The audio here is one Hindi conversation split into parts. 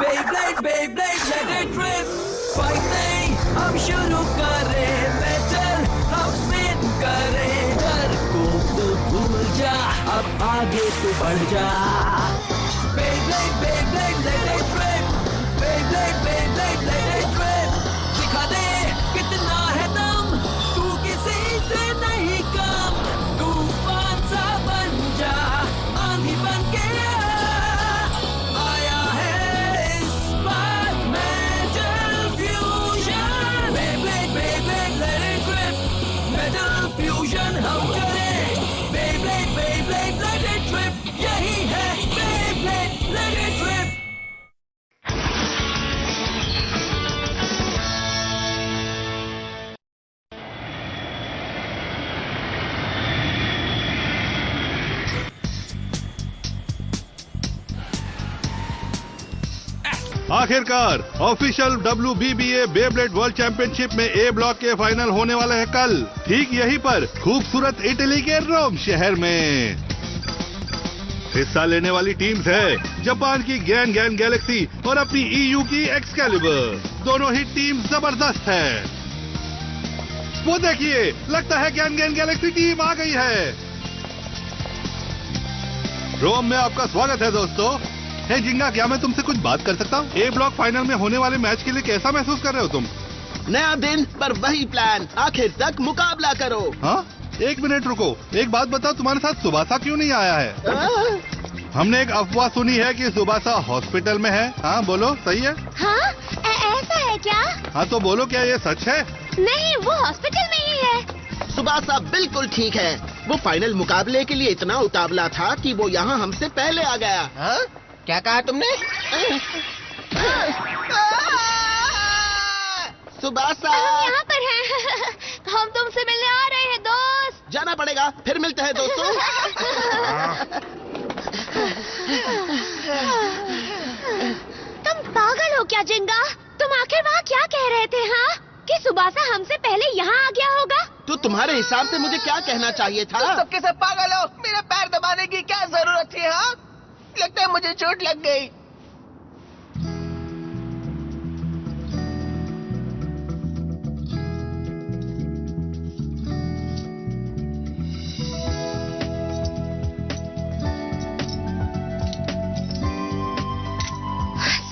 Beyblade, Beyblade, let it rip. Fight नहीं, हम शुरू करें. Metal, हम spin करें. डर को तो भूल जा, अब आगे तो बढ़ जा. Beyblade, Beyblade, let it rip. Beyblade, Beyblade, let it rip. दिखा दे कितना है दम, तू किसी से नहीं कम. तूफान सा बन जा, आंधी बन के आया है इस बार metal fusion. Beyblade, Beyblade, let it rip. Metal fusion हम करें. Beyblade, Beyblade, let it rip. यही है Beyblade, let it rip. आखिरकार official WBBA Beyblade world championship में ए ब्लॉक के फाइनल होने वाले हैं कल, ठीक यहीं पर खूबसूरत इटली के रोम शहर में. हिस्सा लेने वाली टीम्स है जापान की गैन गैन गैलेक्सी और अपनी EU की एक्सकैलिबर. दोनों ही टीम जबरदस्त है. वो देखिए, लगता है गैन गैन गैलेक्सी टीम आ गई है. रोम में आपका स्वागत है दोस्तों. हे जिंगा, क्या मैं तुमसे कुछ बात कर सकता हूँ? ए ब्लॉक फाइनल में होने वाले मैच के लिए कैसा महसूस कर रहे हो तुम? नया दिन पर वही प्लान, आखिर तक मुकाबला करो. हाँ, एक मिनट रुको. एक बात बताओ, तुम्हारे साथ सुबासा क्यों नहीं आया है? हमने एक अफवाह सुनी है कि सुबासा हॉस्पिटल में है. हाँ बोलो, सही है? हाँ, ऐसा है क्या? हाँ तो बोलो, क्या ये सच है? नहीं, वो हॉस्पिटल में ही है. सुबासा बिल्कुल ठीक है. वो फाइनल मुकाबले के लिए इतना उतावला था कि वो यहाँ हमसे पहले आ गया. हाँ? क्या कहा तुमने? सुबासा, हम यहाँ पर हैं. हम तुमसे मिलने आ रहे हैं दोस्त. जाना पड़ेगा, फिर मिलते हैं दोस्तों. तुम पागल हो क्या जिंगा? तुम आखिर वहाँ क्या कह रहे थे? हाँ, कि सुबासा हमसे पहले यहाँ आ गया होगा? तो तुम्हारे हिसाब से मुझे क्या कहना चाहिए था? तुम सबके सब पागल हो. मेरे पैर दबाने की क्या जरूरत थी? हाँ, लगता है मुझे चोट लग गई.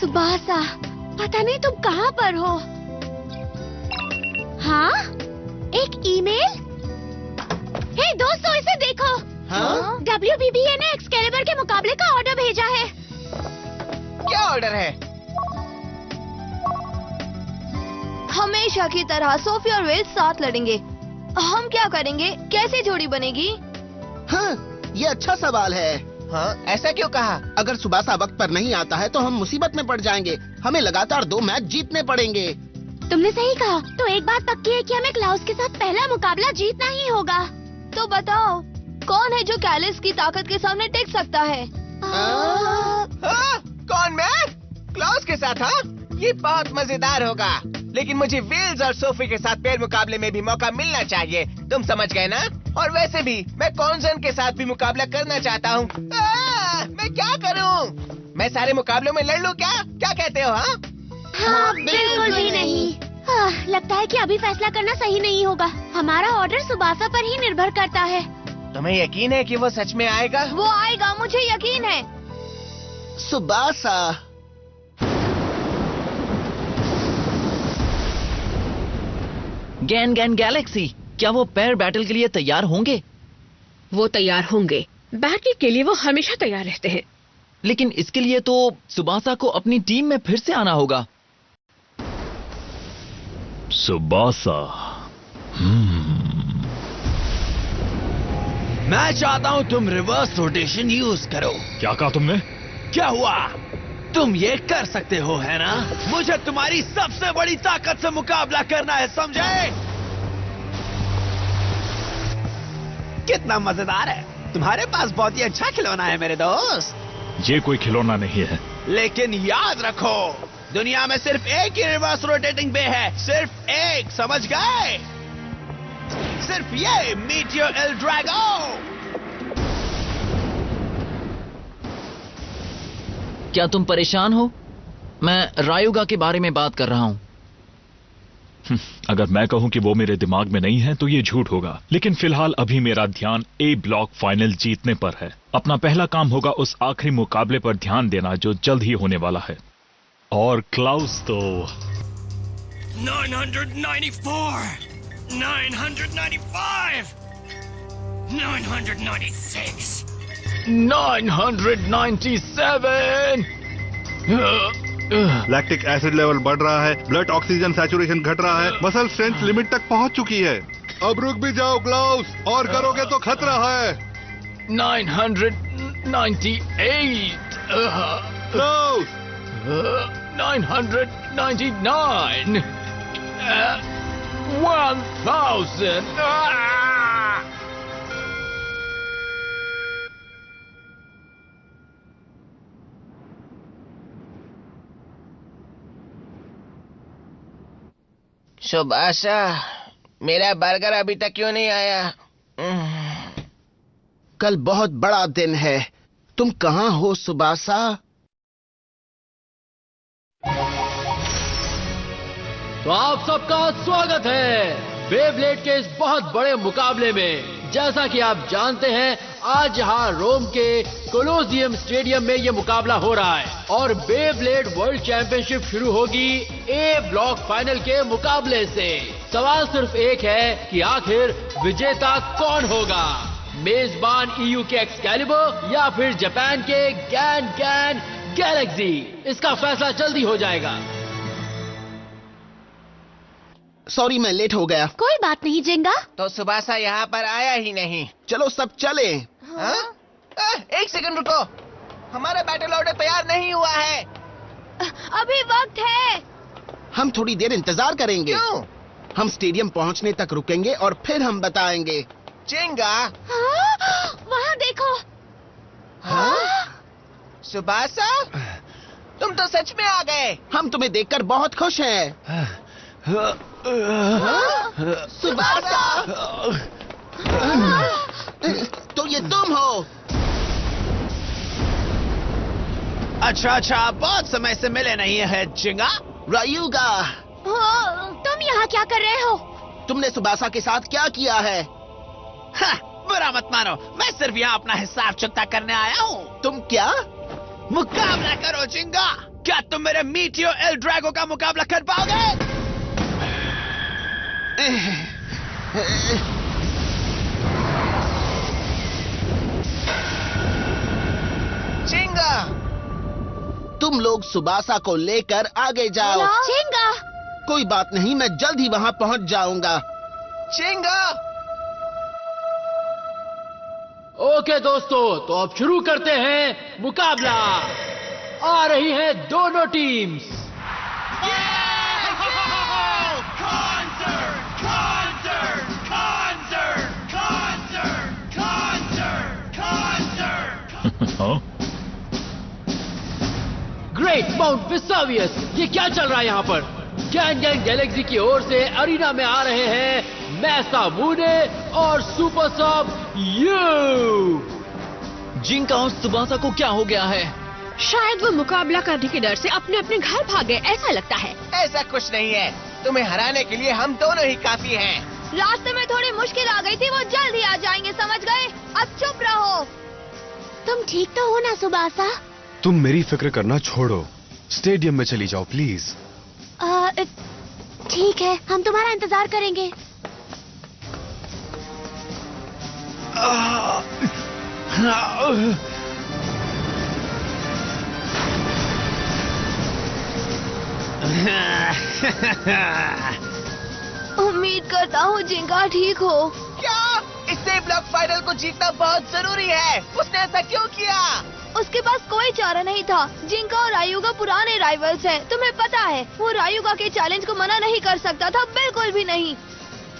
सुबासा, पता नहीं तुम कहाँ पर हो. हाँ, एक ईमेल. हे दोस्तों, इसे देखो. हाँ? WBBA ने एक्सकैलिबर के मुकाबले का ऑर्डर भेजा है. क्या ऑर्डर है? हमेशा की तरह सोफी और वेल्स साथ लड़ेंगे. हम क्या करेंगे? कैसे जोड़ी बनेगी? हाँ, ये अच्छा सवाल है. हाँ, ऐसा क्यों कहा? अगर सुबासा वक्त पर नहीं आता है तो हम मुसीबत में पड़ जाएंगे. हमें लगातार 2 मैच जीतने पड़ेंगे. तुमने सही कहा. तो एक बात पक्की है कि हमें क्लाउस के साथ पहला मुकाबला जीतना ही होगा. तो बताओ, कौन है जो कैलिस की ताकत के सामने टिक सकता है? हाँ? कौन, मैं? क्लाउस के साथ? हाँ, ये बहुत मजेदार होगा. लेकिन मुझे विल्स और सोफी के साथ पैर मुकाबले में भी मौका मिलना चाहिए. तुम समझ गए ना? और वैसे भी मैं कॉन्सन के साथ भी मुकाबला करना चाहता हूँ. मैं क्या करूँ? मैं सारे मुकाबलों में लड़ लूँ क्या? क्या कहते हो? हाँ, हाँ, बिल्कुल भी नहीं. हाँ, लगता है कि अभी फैसला करना सही नहीं होगा. हमारा ऑर्डर सुबासा पर ही निर्भर करता है. तुम्हें यकीन है कि वो सच में आएगा? वो आएगा, मुझे यकीन है. सुबासा, गैन गैन गैलेक्सी, क्या वो पैर बैटल के लिए तैयार होंगे? वो तैयार होंगे. बैटल के लिए वो हमेशा तैयार रहते हैं. लेकिन इसके लिए तो सुबासा को अपनी टीम में फिर से आना होगा. सुबासा, मैं चाहता हूँ तुम रिवर्स रोटेशन यूज करो. क्या कहा तुमने? क्या हुआ? तुम ये कर सकते हो, है ना? मुझे तुम्हारी सबसे बड़ी ताकत से मुकाबला करना है, समझे? कितना मजेदार है. तुम्हारे पास बहुत ही अच्छा खिलौना है मेरे दोस्त. ये कोई खिलौना नहीं है. लेकिन याद रखो, दुनिया में सिर्फ एक ही रिवर्स रोटेटिंग बे है. सिर्फ एक, समझ गए? सिर्फ ये मीटियोर एल ड्रैगो. क्या तुम परेशान हो? मैं रायुगा के बारे में बात कर रहा हूँ। अगर मैं कहूं कि वो मेरे दिमाग में नहीं है तो ये झूठ होगा, लेकिन फिलहाल अभी मेरा ध्यान ए ब्लॉक फाइनल जीतने पर है। अपना पहला काम होगा उस आखिरी मुकाबले पर ध्यान देना जो जल्द ही होने वाला है। और क्लाउस तो 994, 995, 996, 997। लैक्टिक एसिड लेवल बढ़ रहा है, ब्लड ऑक्सीजन सैचुरेशन घट रहा है, मसल स्ट्रेंथ लिमिट तक पहुंच चुकी है। अब रुक भी जाओ क्लाउस, और करोगे तो खतरा है। 998। क्लाउस 999। 1000। सुबासा, मेरा बर्गर अभी तक क्यों नहीं आया? कल बहुत बड़ा दिन है। तुम कहाँ हो सुबासा? तो आप सबका स्वागत है बेब्लेड के इस बहुत बड़े मुकाबले में। जैसा कि आप जानते हैं, आज यहाँ रोम के कोलोसियम स्टेडियम में ये मुकाबला हो रहा है और बेब्लेड वर्ल्ड चैंपियनशिप शुरू होगी ए ब्लॉक फाइनल के मुकाबले से। सवाल सिर्फ एक है कि आखिर विजेता कौन होगा, मेजबान ईयू के एक्सकैलिबर या फिर जापान के गैन गैलेक्सी। इसका फैसला जल्दी हो जाएगा। सॉरी, मैं लेट हो गया। कोई बात नहीं जिंगा। तो सुबासा यहाँ पर आया ही नहीं। चलो सब चले। एक सेकंड रुको, हमारा बैटल ऑर्डर तैयार नहीं हुआ है। अभी वक्त है। हम थोड़ी देर इंतजार करेंगे। क्यों? हम स्टेडियम पहुंचने तक रुकेंगे और फिर हम बताएंगे। चिंगा, वहाँ देखो। सुबासा, तुम तो सच में आ गए। हम तुम्हें देखकर बहुत खुश हैं। सुबासा, तो ये तुम हो? अच्छा, बहुत समय से मिले नहीं है चिंगा। रायुगा, तुम यहाँ क्या कर रहे हो? तुमने सुबासा के साथ क्या किया है? बुरा मत मानो, मैं सिर्फ यहाँ अपना हिसाब चुकता करने आया हूँ। तुम क्या? मुकाबला करो चिंगा। क्या तुम मेरे मीटियो एल ड्रैगो का मुकाबला कर पाओगे? चिंगा, तुम लोग सुबासा को लेकर आगे जाओ। चिंगा, कोई बात नहीं, मैं जल्द ही वहाँ पहुँच जाऊंगा। चिंगा। ओके दोस्तों, तो अब शुरू करते हैं मुकाबला। आ रही हैं दोनों टीम्स। ग्रेट माउंट वेसुवियस, ये क्या चल रहा है यहाँ पर? गैंग गैलेक्सी की ओर से अरीना में आ रहे हैं मैसामुने और सुपर सब यू। जिंका और सुबासा को क्या हो गया है? शायद वो मुकाबला करने के डर से अपने अपने घर भागे, ऐसा लगता है। ऐसा कुछ नहीं है, तुम्हें हराने के लिए हम दोनों ही काफी हैं। रास्ते में थोड़ी मुश्किल आ गई थी, वो जल्द ही आ जाएंगे, समझ गए? अब चुप रहो। तुम ठीक तो हो ना सुबासा? तुम मेरी फिक्र करना छोड़ो, स्टेडियम में चली जाओ प्लीज। ठीक है, हम तुम्हारा इंतजार करेंगे। उम्मीद करता हूँ जिंगा ठीक हो। क्या? इससे ब्लॉक फाइनल को जीतना बहुत जरूरी है। उसने ऐसा क्यों किया? उसके पास कोई चारा नहीं था। जिंका और रायुगा पुराने राइवल्स हैं, तुम्हें पता है। वो रायुगा के चैलेंज को मना नहीं कर सकता था, बिल्कुल भी नहीं।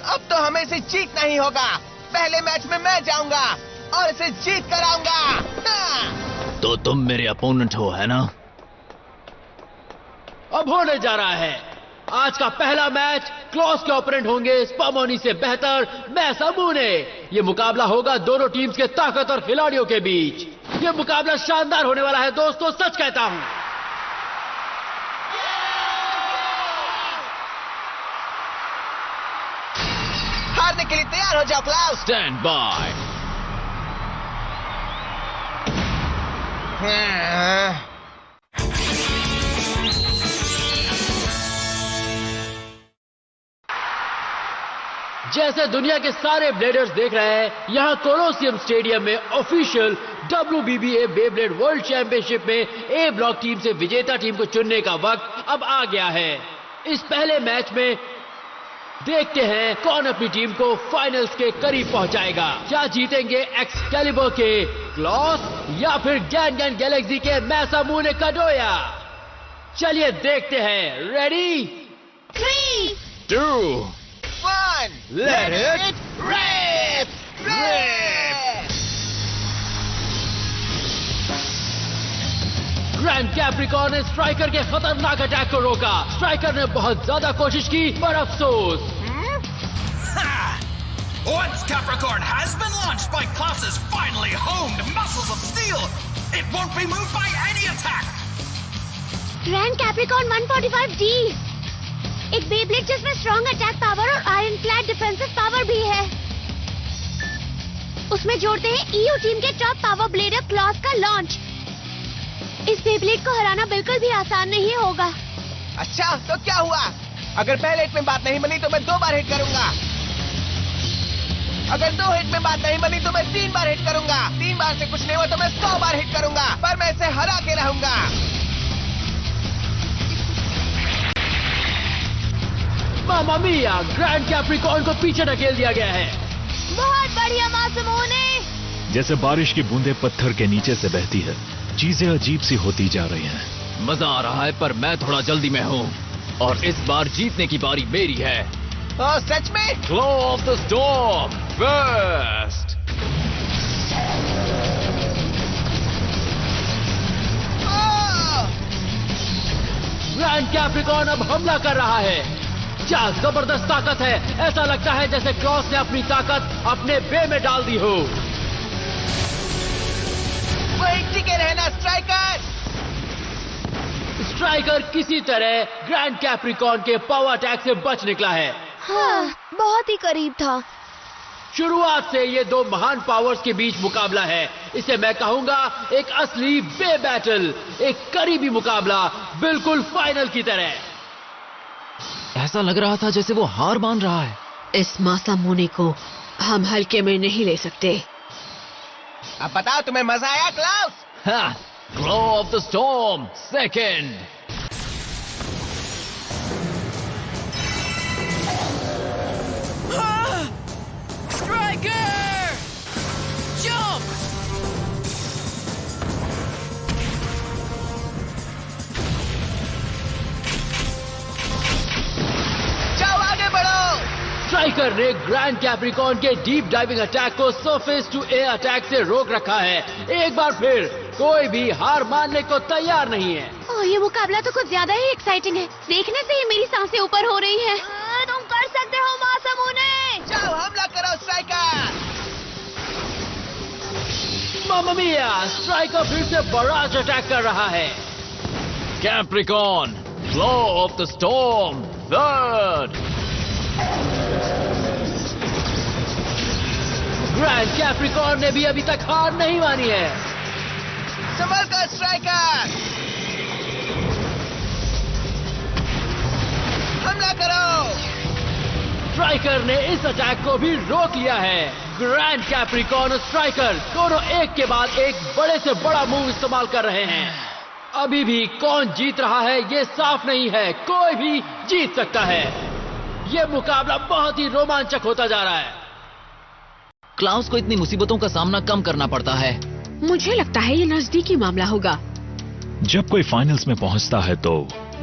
अब तो हमें इसे जीतना ही होगा। पहले मैच में मैं जाऊंगा और इसे जीत कर आऊंगा। तो तुम मेरे अपोनेंट हो, है ना? अब होने जा रहा है आज का पहला मैच। क्लॉस के ओपोनेंट होंगे स्पामोनी से बेहतर मैसामुने। ये मुकाबला होगा दोनों टीम्स के ताकतवर खिलाड़ियों के बीच। ये मुकाबला शानदार होने वाला है दोस्तों, सच कहता हूं। मारने के लिए तैयार हो जाओ क्लाउस। Stand by. जैसे दुनिया के सारे ब्लेडर्स देख रहे हैं, यहाँ कोलोसियम स्टेडियम में official WBBA Beyblade world championship में ए ब्लॉक टीम से विजेता टीम को चुनने का वक्त अब आ गया है। इस पहले मैच में देखते हैं कौन अपनी टीम को फाइनल्स के करीब पहुंचाएगा। क्या जीतेंगे एक्सकैलिबर के क्लॉस या फिर गैन गैलेक्सी के मैसामुने काडोया? चलिए देखते हैं। Ready 3, 2, 1, let it rip! Grand Capricorn ने स्ट्राइकर के खतरनाक अटैक को रोका। स्ट्राइकर ने बहुत ज्यादा कोशिश की पर अफसोस। Once Capricorn has been launched by Klaus's finely honed muscles of steel, it won't be moved by any attack. Grand Capricorn 145D, एक बेब्लेड जिसमें स्ट्रॉन्ग अटैक पावर और आयरन क्लैड डिफेंसिव पावर भी है। उसमें जोड़ते हैं EU टीम के टॉप पावर ब्लेडर क्लॉस का लॉन्च। इस बेब्लेड को हराना बिल्कुल भी आसान नहीं होगा। अच्छा, तो क्या हुआ? अगर पहले हिट में बात नहीं बनी तो मैं 2 बार हिट करूंगा। अगर 2 हिट में बात नहीं बनी तो मैं 3 बार हिट करूंगा। 3 बार से कुछ नहीं हुआ तो मैं 100 बार हिट करूंगा, पर मैं इसे हरा के रहूंगा। मामा मिया, ग्रैंड कैप्रिकॉर्न को पीछे ढकेल दिया गया है। बहुत बढ़िया मासूमोने। जैसे बारिश की बूंदें पत्थर के नीचे से बहती है, चीजें अजीब सी होती जा रही हैं। मजा आ रहा है पर मैं थोड़ा जल्दी में हूँ और इस बार जीतने की बारी मेरी है। ओह सच में? Claw of the Storm first. Grand Capricorn अब हमला कर रहा है। क्या जबरदस्त ताकत है। ऐसा लगता है जैसे क्रॉस ने अपनी ताकत अपने बे में डाल दी हो। वही टिके रहना स्ट्राइकर। स्ट्राइकर किसी तरह ग्रैंड कैप्रिकॉर्न के पावर अटैक से बच निकला है। हाँ, बहुत ही करीब था। शुरुआत से ये 2 महान पावर्स के बीच मुकाबला है। इसे मैं कहूंगा एक असली बे बैटल, एक करीबी मुकाबला, बिल्कुल फाइनल की तरह। ऐसा लग रहा था जैसे वो हार मान रहा है। इस मासामुने को हम हल्के में नहीं ले सकते। अब बताओ तुम्हें मजा आया क्लाउस? हाँ, Claw of the Storm second. Striker! Jump! जाओ आगे बढ़ो। स्ट्राइकर ने ग्रैंड कैप्रिकॉर्न के डीप डाइविंग अटैक को सरफेस टू एयर अटैक से रोक रखा है। एक बार फिर कोई भी हार मानने को तैयार नहीं है। ये मुकाबला तो कुछ ज्यादा ही एक्साइटिंग है। देखने से ही मेरी सांसें ऊपर हो रही हैं। तुम कर सकते हो मासूमोने। जाओ हमला करो स्ट्राइकर। मामा मिया, स्ट्राइकर फिर से बराज अटैक कर रहा है। Capricorn, Claw of the Storm third. Grand Capricorn ने भी अभी तक हार नहीं मानी है। संभल कर स्ट्राइकर। हमला करो। स्ट्राइकर ने इस अटैक को भी रोक लिया है। ग्रैंड कैप्रिकॉर्न और स्ट्राइकर दोनों एक के बाद एक बड़े से बड़ा मूव इस्तेमाल कर रहे हैं। अभी भी कौन जीत रहा है ये साफ नहीं है। कोई भी जीत सकता है। ये मुकाबला बहुत ही रोमांचक होता जा रहा है। क्लाउस को इतनी मुसीबतों का सामना कम करना पड़ता है। मुझे लगता है ये नजदीकी मामला होगा। जब कोई फाइनल्स में पहुंचता है तो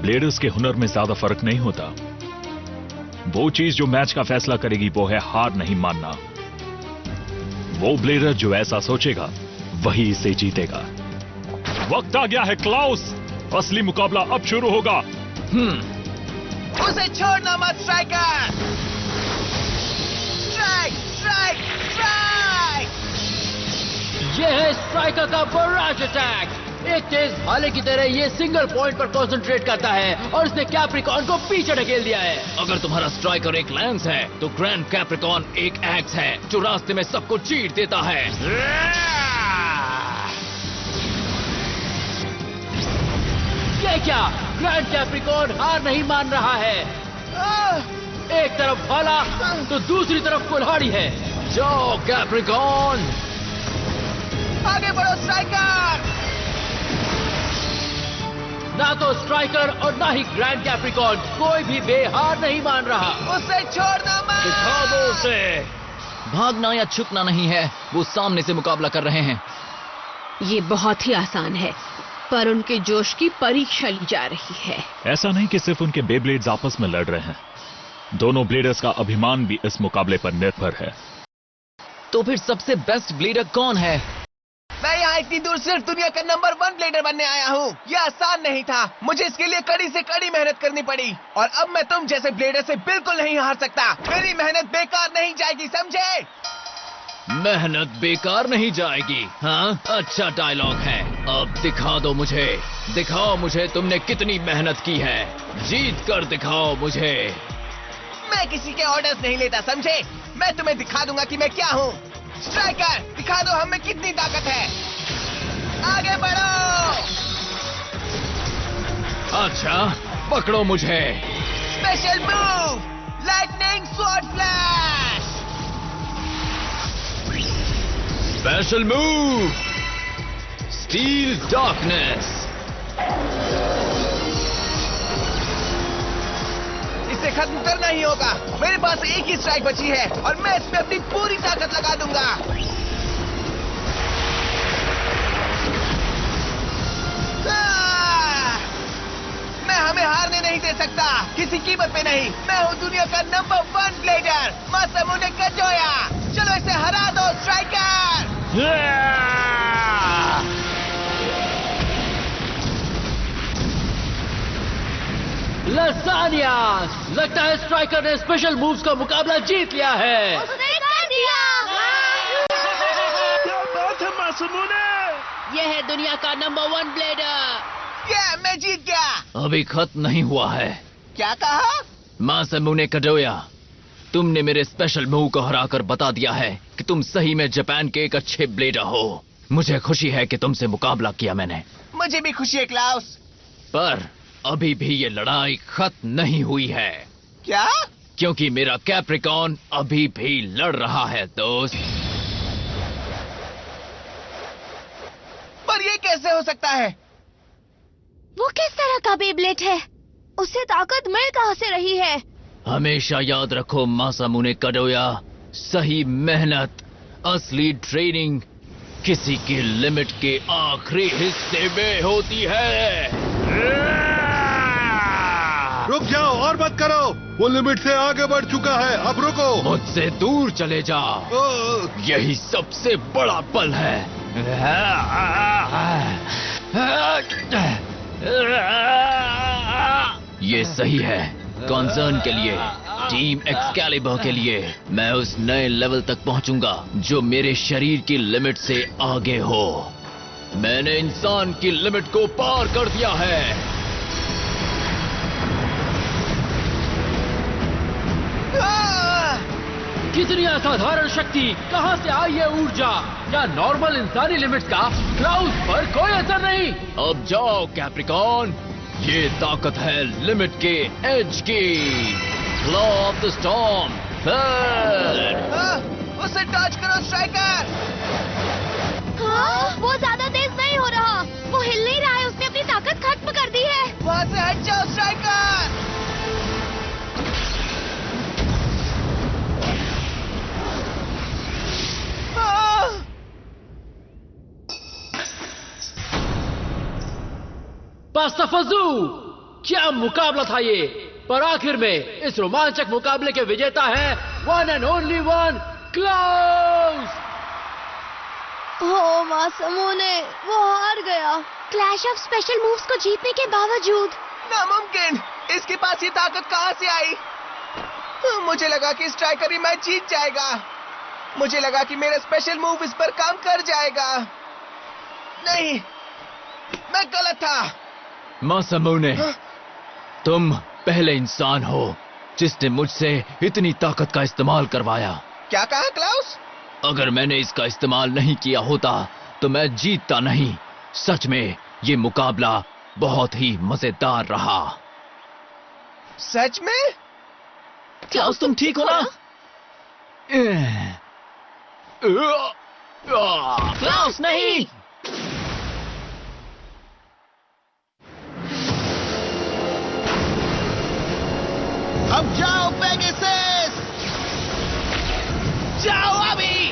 ब्लेडर्स के हुनर में ज्यादा फर्क नहीं होता। वो चीज जो मैच का फैसला करेगी वो है हार नहीं मानना। वो ब्लेडर जो ऐसा सोचेगा वही इसे जीतेगा। वक्त आ गया है क्लाउस, असली मुकाबला अब शुरू होगा। उसे छोड़ना मत स्ट्राइकर। Strike strike strike. यह है स्ट्राइकर का बराज अटैक। एक तेज भाले की तरह ये सिंगल पॉइंट पर कंसंट्रेट करता है और इसने कैप्रिकॉन को पीछे ढकेल दिया है। अगर तुम्हारा स्ट्राइकर एक लैंस है तो ग्रैंड कैप्रिकॉन एक एक्स है जो रास्ते में सबको चीर देता है। ये क्या, ग्रैंड कैप्रिकॉन हार नहीं मान रहा है। एक तरफ भाला तो दूसरी तरफ कुल्हाड़ी है। जाओ कैप्रिकॉन, आगे बढ़ो स्ट्राइकर। ना तो स्ट्राइकर और ना ही ग्रैंड कैप्रिकॉन, कोई भी बेहार नहीं मान रहा। उसे छोड़ना मत। दिखा दो उसे। भागना या छुपना नहीं है, वो सामने से मुकाबला कर रहे हैं। ये बहुत ही आसान है, पर उनके जोश की परीक्षा ली जा रही है। ऐसा नहीं कि सिर्फ उनके बेब्लेड्स आपस में लड़ रहे हैं, दोनों ब्लेडर्स का अभिमान भी इस मुकाबले पर निर्भर है। तो फिर सबसे बेस्ट ब्लेडर कौन है? मैं यहाँ इतनी दूर सिर्फ दुनिया का नंबर 1 ब्लेडर बनने आया हूँ। यह आसान नहीं था, मुझे इसके लिए कड़ी से कड़ी मेहनत करनी पड़ी और अब मैं तुम जैसे ब्लेडर से बिल्कुल नहीं हार सकता। मेरी मेहनत बेकार नहीं जाएगी, समझे? मेहनत बेकार नहीं जाएगी, हाँ? अच्छा डायलॉग है। अब दिखा दो मुझे, दिखाओ मुझे तुमने कितनी मेहनत की है। जीत कर दिखाओ मुझे। मैं किसी के ऑर्डर्स नहीं लेता, समझे? मैं तुम्हें दिखा दूंगा कि मैं क्या हूँ। स्ट्राइकर, दिखा दो हमें कितनी ताकत है। आगे बढ़ो। अच्छा, पकड़ो मुझे। Special move, lightning sword flash. Special move, steel darkness. इसे खत्म करना ही होगा। मेरे पास एक ही स्ट्राइक बची है और मैं इसमें अपनी पूरी ताकत लगा दूंगा। मैं हमें हारने नहीं दे सकता, किसी कीमत पे नहीं। मैं हूँ दुनिया का नंबर 1 ब्लेडर, मासामुने काडोया। चलो इसे हरा दो स्ट्राइकर। लसानिया, लगता है स्ट्राइकर ने स्पेशल मूव्स का मुकाबला जीत लिया है। उसने कर दिया। क्या बात है मासूमुने? यह है दुनिया का नंबर 1 ब्लेडर। ये मैं जीत गया। अभी खत्म नहीं हुआ है। क्या कहा? मासामुने काडोया, तुमने मेरे स्पेशल मूव को हराकर बता दिया है कि तुम सही में जापान के एक अच्छे ब्लेडर हो। मुझे खुशी है कि तुमसे मुकाबला किया मैंने। मुझे भी खुशी है क्लाउस। पर अभी भी ये लड़ाई खत्म नहीं हुई है। क्या? क्योंकि मेरा कैप्रिकॉन अभी भी लड़ रहा है दोस्त। पर ये कैसे हो सकता है? वो किस तरह का बेब्लेड है? उसे ताकत मिल कहां से रही है? हमेशा याद रखो मासामुने काडोया, सही मेहनत, असली ट्रेनिंग किसी की लिमिट के आखिरी हिस्से में होती है। रुक जाओ और मत करो, वो लिमिट से आगे बढ़ चुका है, अब रुको। मुझसे दूर चले जाओ, यही सबसे बड़ा पल है। ये सही है कॉन्सर्न के लिए, टीम एक्सकैलिबर के लिए। मैं उस नए लेवल तक पहुंचूंगा जो मेरे शरीर की लिमिट से आगे हो। मैंने इंसान की लिमिट को पार कर दिया है। कितनी असाधारण शक्ति, कहां से आई ये ऊर्जा? या नॉर्मल इंसानी लिमिट्स का क्लाउस पर कोई असर नहीं। अब जाओ कैप्रिकॉन, ये ताकत है लिमिट के एज की। क्लॉ ऑफ द स्टॉर्म, उसे डॉज करो स्ट्राइकर। हाँ, वो ज्यादा तेज नहीं हो रहा, वो हिल नहीं रहा है, उसने अपनी ताकत खत्म कर दी है। वहाँ से हट जाओ स्ट्राइकर। पास्ताफाजू, क्या मुकाबला था ये। पर आखिर में इस रोमांचक मुकाबले के विजेता है one and only one Klaus. ओ मासूमुने, वो हार गया। क्लैश ऑफ स्पेशल मूव्स को जीतने के बावजूद। नामुमकिन, इसके पास ये ताकत कहाँ से आई? मुझे लगा कि स्ट्राइकर ही मैच जीत जाएगा। मुझे लगा कि मेरा स्पेशल मूव इस पर काम कर जाएगा। नहीं, मैं गलत था। मासामुने, तुम पहले इंसान हो जिसने मुझसे इतनी ताकत का इस्तेमाल करवाया। क्या कहा क्लाउस? अगर मैंने इसका इस्तेमाल नहीं किया होता तो मैं जीतता नहीं। सच में ये मुकाबला बहुत ही मजेदार रहा। सच में? क्लाउस, तुम ठीक हो ना? क्लाउस नहीं। अब जाओ पेगासस! जाओ अभी।